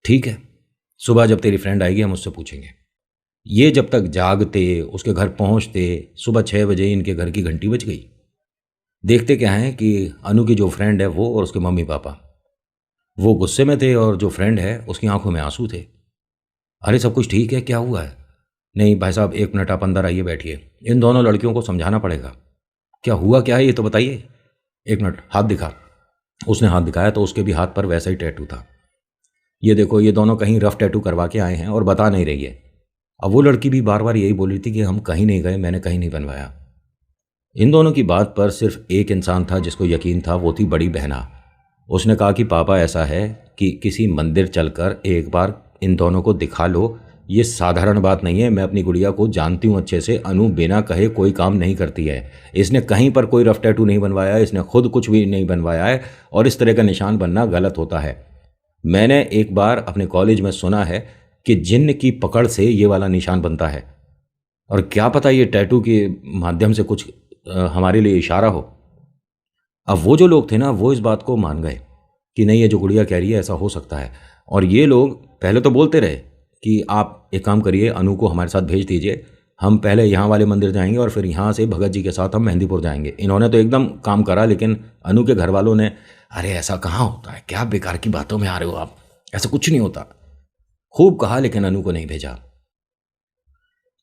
Speaker 1: ठीक है, सुबह जब तेरी फ्रेंड आएगी हम उससे पूछेंगे। ये जब तक जागते, उसके घर पहुँचते, सुबह 6 बजे इनके घर की घंटी बज गई। देखते क्या है कि अनु की जो फ्रेंड है वो और उसके मम्मी पापा वो गुस्से में थे, और जो फ्रेंड है उसकी आंखों में आंसू थे। अरे सब कुछ ठीक है, क्या हुआ है? नहीं भाई साहब 1 मिनट आप अंदर आइए, बैठिए, इन दोनों लड़कियों को समझाना पड़ेगा। क्या हुआ क्या है ये तो बताइए। 1 मिनट, हाथ दिखा। उसने हाथ दिखाया तो उसके भी हाथ पर वैसा ही टैटू था। ये देखो, ये दोनों कहीं रफ टैटू करवा के आए हैं और बता नहीं रही है। अब वो लड़की भी बार बार यही बोल रही थी कि हम कहीं नहीं गए, मैंने कहीं नहीं बनवाया। इन दोनों की बात पर सिर्फ एक इंसान था जिसको यकीन था, वो थी बड़ी बहना। उसने कहा कि पापा ऐसा है कि किसी मंदिर चलकर एक बार इन दोनों को दिखा लो, ये साधारण बात नहीं है। मैं अपनी गुड़िया को जानती हूँ अच्छे से, अनु बिना कहे कोई काम नहीं करती है। इसने कहीं पर कोई रफ टैटू नहीं बनवाया है, इसने खुद कुछ भी नहीं बनवाया है, और इस तरह का निशान बनना गलत होता है। मैंने एक बार अपने कॉलेज में सुना है कि जिन्न की पकड़ से ये वाला निशान बनता है, और क्या पता ये टैटू के माध्यम से कुछ हमारे लिए इशारा हो। अब वो जो लोग थे ना, वो इस बात को मान गए कि नहीं, ये जो गुड़िया कह रही है ऐसा हो सकता है। और ये लोग पहले तो बोलते रहे कि आप एक काम करिए, अनु को हमारे साथ भेज दीजिए, हम पहले यहाँ वाले मंदिर जाएंगे और फिर यहाँ से भगत जी के साथ हम मेहंदीपुर जाएंगे। इन्होंने तो एकदम काम करा, लेकिन अनु के घर वालों ने, अरे ऐसा कहाँ होता है, क्या बेकार की बातों में आ रहे हो आप, ऐसा कुछ नहीं होता। खूब कहा लेकिन अनु को नहीं भेजा।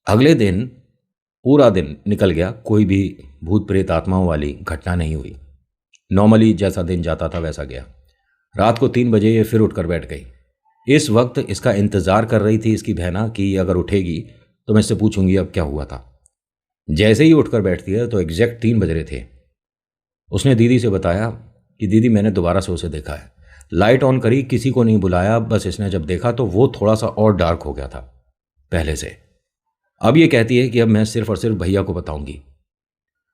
Speaker 1: अगले दिन पूरा दिन निकल गया, कोई भी भूत प्रेत आत्माओं वाली घटना नहीं हुई। नॉर्मली जैसा दिन जाता था वैसा गया। रात को 3 बजे ये फिर उठकर बैठ गई। इस वक्त इसका इंतज़ार कर रही थी इसकी बहना कि अगर उठेगी तो मैं इससे पूछूंगी अब क्या हुआ था। जैसे ही उठकर बैठती है तो एग्जैक्ट 3 बज रहे थे। उसने दीदी से बताया कि दीदी मैंने दोबारा से उसे देखा है। लाइट ऑन करी, किसी को नहीं बुलाया, बस इसने जब देखा तो वो थोड़ा सा और डार्क हो गया था पहले से। अब ये कहती है कि अब मैं सिर्फ और सिर्फ भैया को बताऊंगी।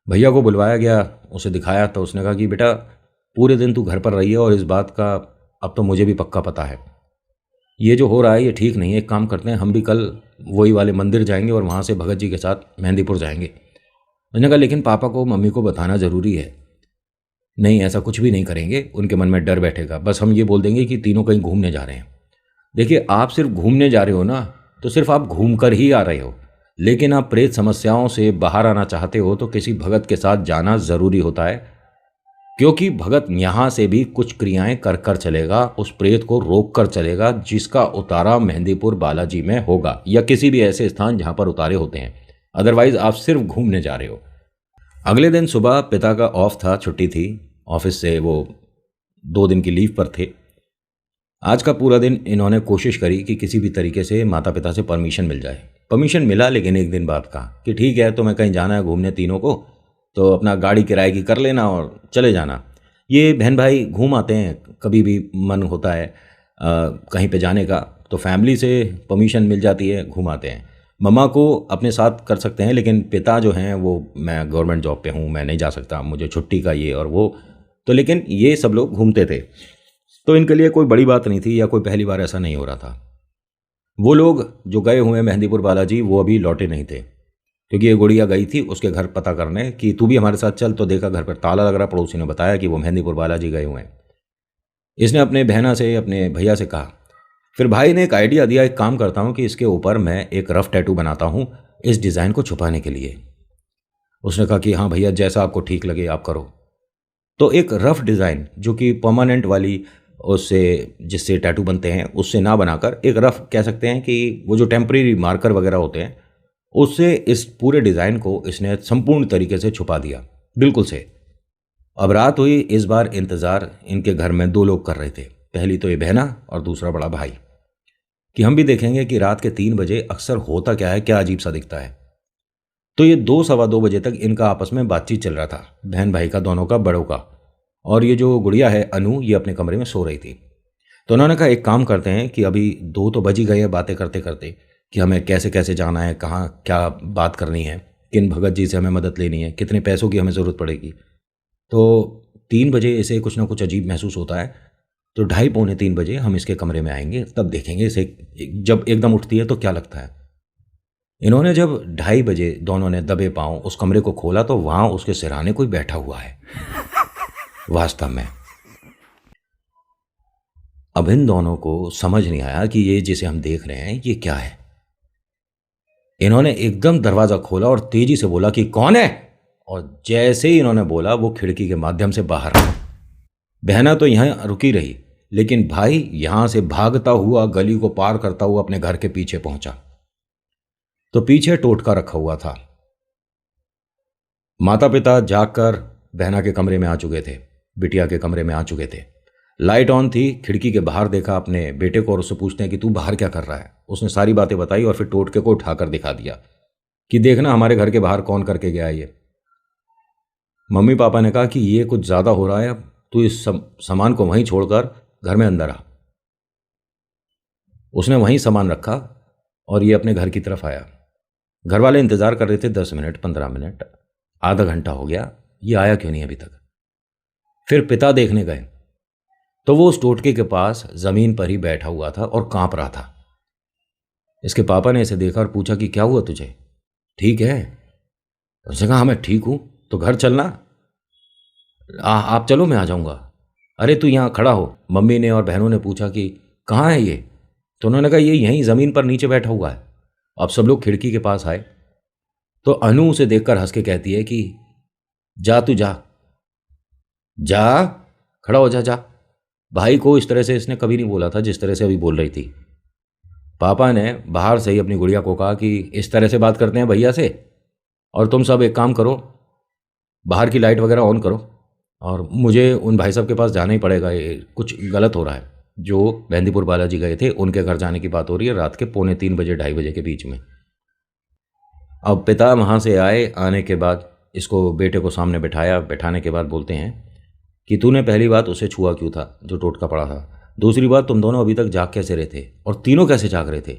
Speaker 1: भैया को बुलवाया गया, उसे दिखाया तो उसने कहा कि बेटा पूरे दिन तू घर पर रही है और इस बात का अब तो मुझे भी पक्का पता है। ये जो हो रहा है ये ठीक नहीं है। एक काम करते हैं, हम भी कल वही वाले मंदिर जाएंगे और वहाँ से भगत जी के साथ मेहंदीपुर जाएंगे। मैंने कहा लेकिन पापा को मम्मी को बताना ज़रूरी है। नहीं, ऐसा कुछ भी नहीं करेंगे, उनके मन में डर बैठेगा। बस हम ये बोल देंगे कि तीनों कहीं घूमने जा रहे हैं। देखिए आप सिर्फ घूमने जा रहे हो ना, तो सिर्फ आप घूम कर ही आ रहे हो, लेकिन आप प्रेत समस्याओं से बाहर आना चाहते हो तो किसी भगत के साथ जाना ज़रूरी होता है, क्योंकि भगत यहाँ से भी कुछ क्रियाएं कर कर चलेगा, उस प्रेत को रोक कर चलेगा जिसका उतारा मेहंदीपुर बालाजी में होगा या किसी भी ऐसे स्थान जहाँ पर उतारे होते हैं। अदरवाइज आप सिर्फ घूमने जा रहे हो। अगले दिन सुबह पिता का ऑफ था, छुट्टी थी ऑफिस से, वो 2 दिन की लीव पर थे। आज का पूरा दिन इन्होंने कोशिश करी कि किसी भी तरीके से माता पिता से परमिशन मिल जाए। परमिशन मिला, लेकिन एक दिन बाद कहा कि ठीक है तुम्हें कहीं जाना है घूमने तीनों को, तो अपना गाड़ी किराए की कर लेना और चले जाना। ये बहन भाई घूम आते हैं, कभी भी मन होता है कहीं पे जाने का तो फैमिली से परमिशन मिल जाती है, घूम आते हैं। मम्मा को अपने साथ कर सकते हैं, लेकिन पिता जो हैं वो, मैं गवर्नमेंट जॉब पे हूँ, मैं नहीं जा सकता, मुझे छुट्टी का ये और वो, तो लेकिन ये सब लोग घूमते थे तो इनके लिए कोई बड़ी बात नहीं थी या कोई पहली बार ऐसा नहीं हो रहा था। वो लोग जो गए हुए मेहंदीपुर बालाजी वो अभी लौटे नहीं थे, क्योंकि ये गुड़िया गई थी उसके घर पता करने कि तू भी हमारे साथ चल, तो देखा घर पर ताला लग रहा। पड़ोसी ने बताया कि वो मेहंदीपुर बालाजी गए हुए हैं। इसने अपने बहना से, अपने भैया से कहा। फिर भाई ने एक आइडिया दिया, एक काम करता हूँ कि इसके ऊपर मैं एक रफ टैटू बनाता हूँ इस डिज़ाइन को छुपाने के लिए। उसने कहा कि हाँ भैया जैसा आपको ठीक लगे आप करो। तो एक रफ डिज़ाइन जो कि परमानेंट वाली उससे जिससे टैटू बनते हैं उससे ना बनाकर एक रफ, कह सकते हैं कि वो जो टेम्परेरी मार्कर वगैरह होते हैं, उससे इस पूरे डिज़ाइन को इसने संपूर्ण तरीके से छुपा दिया, बिल्कुल से। अब रात हुई, इस बार इंतज़ार इनके घर में 2 लोग कर रहे थे। पहली तो ये बहना और दूसरा बड़ा भाई, कि हम भी देखेंगे कि रात के 3 बजे अक्सर होता क्या है, क्या अजीब सा दिखता है। तो ये 2 सवा 2 बजे तक इनका आपस में बातचीत चल रहा था, बहन भाई का, दोनों का, बड़ों का। और ये जो गुड़िया है अनु, ये अपने कमरे में सो रही थी। तो उन्होंने कहा एक काम करते हैं कि अभी 2 तो बज ही गए हैं बातें करते करते, कि हमें कैसे कैसे जाना है, कहाँ क्या बात करनी है, किन भगत जी से हमें मदद लेनी है, कितने पैसों की हमें ज़रूरत पड़ेगी। तो 3 बजे इसे कुछ ना कुछ अजीब महसूस होता है, तो 2:30 पौने 3 बजे हम इसके कमरे में आएंगे, तब देखेंगे इसे जब एकदम उठती है तो क्या लगता है। इन्होंने जब 2:30 बजे दोनों ने दबे पांव उस कमरे को खोला तो वहाँ उसके सिरहाने कोई बैठा हुआ है वास्तव में। अब इन दोनों को समझ नहीं आया कि ये जिसे हम देख रहे हैं ये क्या है। इन्होंने एकदम दरवाज़ा खोला और तेजी से बोला कि कौन है, और जैसे ही इन्होंने बोला वो खिड़की के माध्यम से बाहर आ। बहना तो यहाँ रुकी रही, लेकिन भाई यहां से भागता हुआ गली को पार करता हुआ अपने घर के पीछे पहुंचा। तो पीछे टोटका रखा हुआ था। माता पिता जागकर बहना के कमरे में आ चुके थे, बिटिया के कमरे में आ चुके थे। लाइट ऑन थी, खिड़की के बाहर देखा अपने बेटे को और उससे पूछते हैं कि तू बाहर क्या कर रहा है। उसने सारी बातें बताई और फिर टोटके को उठाकर दिखा दिया कि देखना हमारे घर के बाहर कौन करके गया ये। मम्मी पापा ने कहा कि ये कुछ ज़्यादा हो रहा है, अब तू इस सामान को वहीं छोड़कर घर में अंदर आ। उसने वहीं सामान रखा और ये अपने घर की तरफ आया। घर वाले इंतज़ार कर रहे थे 10 मिनट, 15 मिनट, आधा घंटा हो गया, ये आया क्यों नहीं अभी तक। फिर पिता देखने गए तो वो उस टोटके के पास ज़मीन पर ही बैठा हुआ था और कांप रहा था। इसके पापा ने इसे देखा और पूछा कि क्या हुआ तुझे, ठीक है। उसने कहा हाँ मैं ठीक हूँ, तो घर चलना, आप चलो मैं आ जाऊँगा। अरे तू यहाँ खड़ा हो। मम्मी ने और बहनों ने पूछा कि कहाँ है ये, तो उन्होंने कहा ये यहीं ज़मीन पर नीचे बैठा हुआ है। अब सब लोग खिड़की के पास आए तो अनु उसे देखकर हंस के कहती है कि जा तू जा जा, खड़ा हो जा जा। भाई को इस तरह से इसने कभी नहीं बोला था जिस तरह से अभी बोल रही थी। पापा ने बाहर से ही अपनी गुड़िया को कहा कि इस तरह से बात करते हैं भैया से, और तुम सब एक काम करो, बाहर की लाइट वगैरह ऑन करो, और मुझे उन भाई साहब के पास जाना ही पड़ेगा, ये कुछ गलत हो रहा है। जो मेहंदीपुर बालाजी गए थे उनके घर जाने की बात हो रही है, रात के 2:45 बजे 2:30 बजे के बीच में। अब पिता वहाँ से आए, आने के बाद इसको बेटे को सामने बिठाया, बैठाने के बाद बोलते हैं कि तूने पहली बात उसे छुआ क्यों था जो टोटका पड़ा था, दूसरी बात तुम दोनों अभी तक जाग कैसे रहे थे, और तीनों कैसे जाग रहे थे।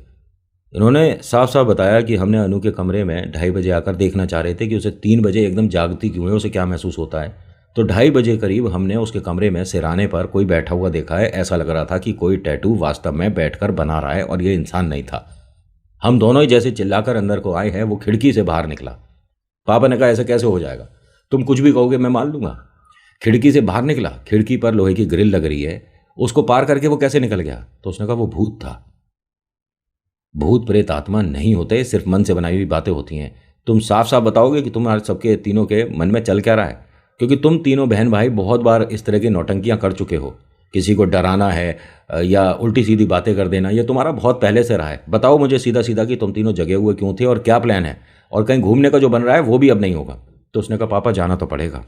Speaker 1: इन्होंने साफ साफ बताया कि हमने अनु के कमरे में 2:30 बजे आकर देखना चाह रहे थे कि उसे 3 बजे एकदम जागती क्यों है, उसे क्या महसूस होता है। तो 2:30 बजे करीब हमने उसके कमरे में सिराने पर कोई बैठा हुआ देखा है, ऐसा लग रहा था कि कोई टैटू वास्तव में बैठकर बना रहा है और ये इंसान नहीं था। हम दोनों ही जैसे चिल्लाकर अंदर को आए हैं वो खिड़की से बाहर निकला। पापा ने कहा ऐसा कैसे हो जाएगा, तुम कुछ भी कहोगे मैं मान लूंगा। खिड़की से बाहर निकला, खिड़की पर लोहे की ग्रिल लग रही है, उसको पार करके वो कैसे निकल गया। तो उसने कहा वो भूत था। भूत प्रेत आत्मा नहीं होते, सिर्फ मन से बनाई हुई बातें होती हैं। तुम साफ साफ बताओगे कि तुम्हारे सबके तीनों के मन में चल क्या रहा है, क्योंकि तुम तीनों बहन भाई बहुत बार इस तरह की नौटंकियां कर चुके हो। किसी को डराना है या उल्टी सीधी बातें कर देना, ये तुम्हारा बहुत पहले से रहा है। बताओ मुझे सीधा सीधा कि तुम तीनों जगे हुए क्यों थे और क्या प्लान है, और कहीं घूमने का जो बन रहा है वो भी अब नहीं होगा। तो उसने कहा पापा जाना तो पड़ेगा,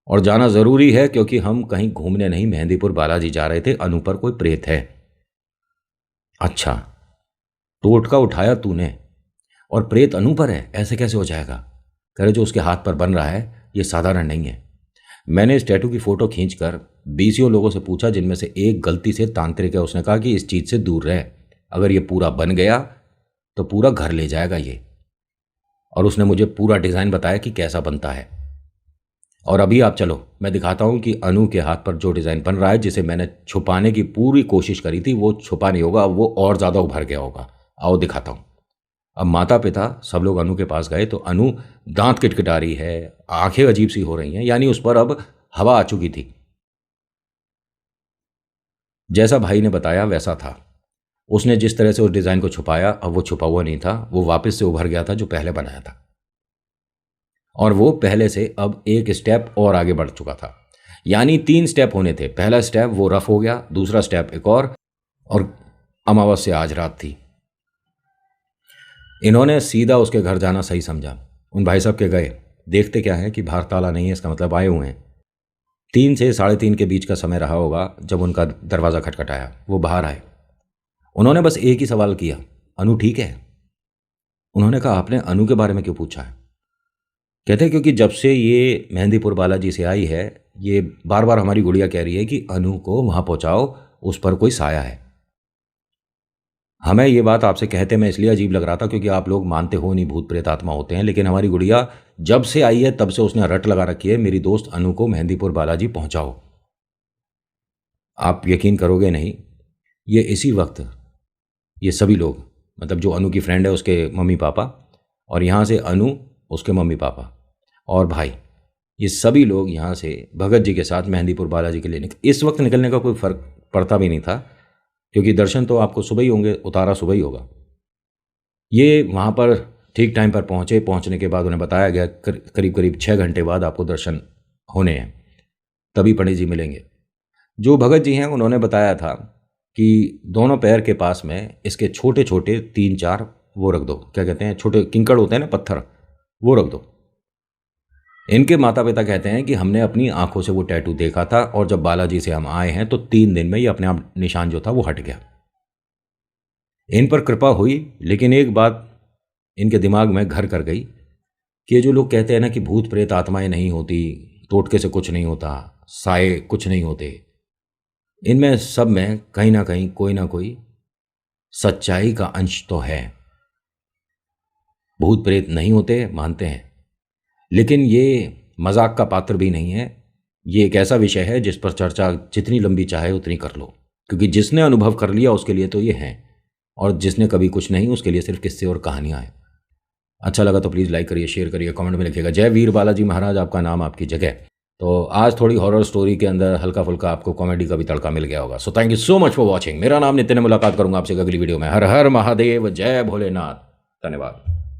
Speaker 1: और जाना ज़रूरी है, क्योंकि हम कहीं घूमने नहीं मेहंदीपुर बालाजी जा रहे थे, अनु पर कोई प्रेत है। अच्छा, टोटका उठाया तूने और प्रेत अनु पर है, ऐसे कैसे हो जाएगा। कह रहे जो उसके हाथ पर बन रहा है ये साधारण नहीं है। मैंने इस टैटू की फ़ोटो खींचकर 20 लोगों से पूछा, जिनमें से एक गलती से तांत्रिक है। उसने कहा कि इस चीज़ से दूर रहे, अगर ये पूरा बन गया तो पूरा घर ले जाएगा ये। और उसने मुझे पूरा डिज़ाइन बताया कि कैसा बनता है। और अभी आप चलो, मैं दिखाता हूँ कि अनु के हाथ पर जो डिज़ाइन बन रहा है, जिसे मैंने छुपाने की पूरी कोशिश करी थी, वो छुपा नहीं होगा, वो और ज़्यादा उभर गया होगा। आओ दिखाता हूँ। अब माता पिता सब लोग अनु के पास गए तो अनु दांत किटकिटा रही है, आंखें अजीब सी हो रही हैं, यानी उस पर अब हवा आ चुकी थी। जैसा भाई ने बताया वैसा था। उसने जिस तरह से उस डिज़ाइन को छुपाया, अब वो छुपा हुआ नहीं था, वो वापस से उभर गया था जो पहले बनाया था। और वो पहले से अब एक स्टेप और आगे बढ़ चुका था, यानी 3 स्टेप होने थे। पहला स्टेप वो रफ हो गया, दूसरा स्टेप एक और अमावस्या आज रात थी। इन्होंने सीधा उसके घर जाना सही समझा। उन भाई साहब के गए, देखते क्या है कि बाहर ताला नहीं है, इसका मतलब आए हुए हैं। 3 से 3:30 के बीच का समय रहा होगा जब उनका दरवाज़ा खटखटाया। वो बाहर आए, उन्होंने बस एक ही सवाल किया, अनु ठीक है। उन्होंने कहा आपने अनु के बारे में क्यों पूछा है। कहते हैं क्योंकि जब से ये मेहंदीपुर बालाजी से आई है, ये बार बार हमारी गुड़िया कह रही है कि अनु को वहाँ पहुँचाओ, उस पर कोई साया है। हमें ये बात आपसे कहते में इसलिए अजीब लग रहा था क्योंकि आप लोग मानते हो नहीं भूत प्रेत आत्मा होते हैं, लेकिन हमारी गुड़िया जब से आई है तब से उसने रट लगा रखी है, मेरी दोस्त अनु को मेहंदीपुर बालाजी पहुँचाओ। आप यकीन करोगे नहीं, ये इसी वक्त ये सभी लोग, मतलब जो अनु की फ्रेंड है उसके मम्मी पापा, और यहाँ से अनु उसके मम्मी पापा और भाई, ये सभी लोग यहाँ से भगत जी के साथ मेहंदीपुर बालाजी के लिए इस वक्त निकलने का कोई फ़र्क पड़ता भी नहीं था, क्योंकि दर्शन तो आपको सुबह ही होंगे, उतारा सुबह ही होगा। ये वहाँ पर ठीक टाइम पर पहुँचे। पहुँचने के बाद उन्हें बताया गया करीब करीब 6 घंटे बाद आपको दर्शन होने हैं, तभी पंडित जी मिलेंगे। जो भगत जी हैं उन्होंने बताया था कि दोनों पैर के पास में इसके छोटे छोटे 3-4 वो रख दो, क्या कहते हैं, छोटे किंकड़ होते हैं ना, पत्थर, वो रख दो। इनके माता पिता कहते हैं कि हमने अपनी आंखों से वो टैटू देखा था, और जब बालाजी से हम आए हैं तो 3 दिन में ये अपने आप निशान जो था वो हट गया। इन पर कृपा हुई, लेकिन एक बात इनके दिमाग में घर कर गई कि ये जो लोग कहते हैं ना कि भूत प्रेत आत्माएं नहीं होती, टोटके से कुछ नहीं होता, साए कुछ नहीं होते, इनमें सब में कहीं ना कहीं कोई ना कोई सच्चाई का अंश तो है। भूत प्रेत नहीं होते मानते हैं, लेकिन ये मजाक का पात्र भी नहीं है। ये एक ऐसा विषय है जिस पर चर्चा जितनी लंबी चाहे उतनी कर लो, क्योंकि जिसने अनुभव कर लिया उसके लिए तो ये है, और जिसने कभी कुछ नहीं उसके लिए सिर्फ किस्से और कहानियाँ हैं। अच्छा लगा तो प्लीज़ लाइक करिए, शेयर करिए, कमेंट में लिखिएगा जय वीर बालाजी महाराज, आपका नाम आपकी जगह। तो आज थोड़ी हॉरर स्टोरी के अंदर हल्का फुल्का आपको कॉमेडी का भी तड़का मिल गया होगा। So thank you so much for watching. मेरा नाम नितिन है, मुलाकात करूंगा आपसे अगली वीडियो में। हर हर महादेव, जय भोलेनाथ, धन्यवाद।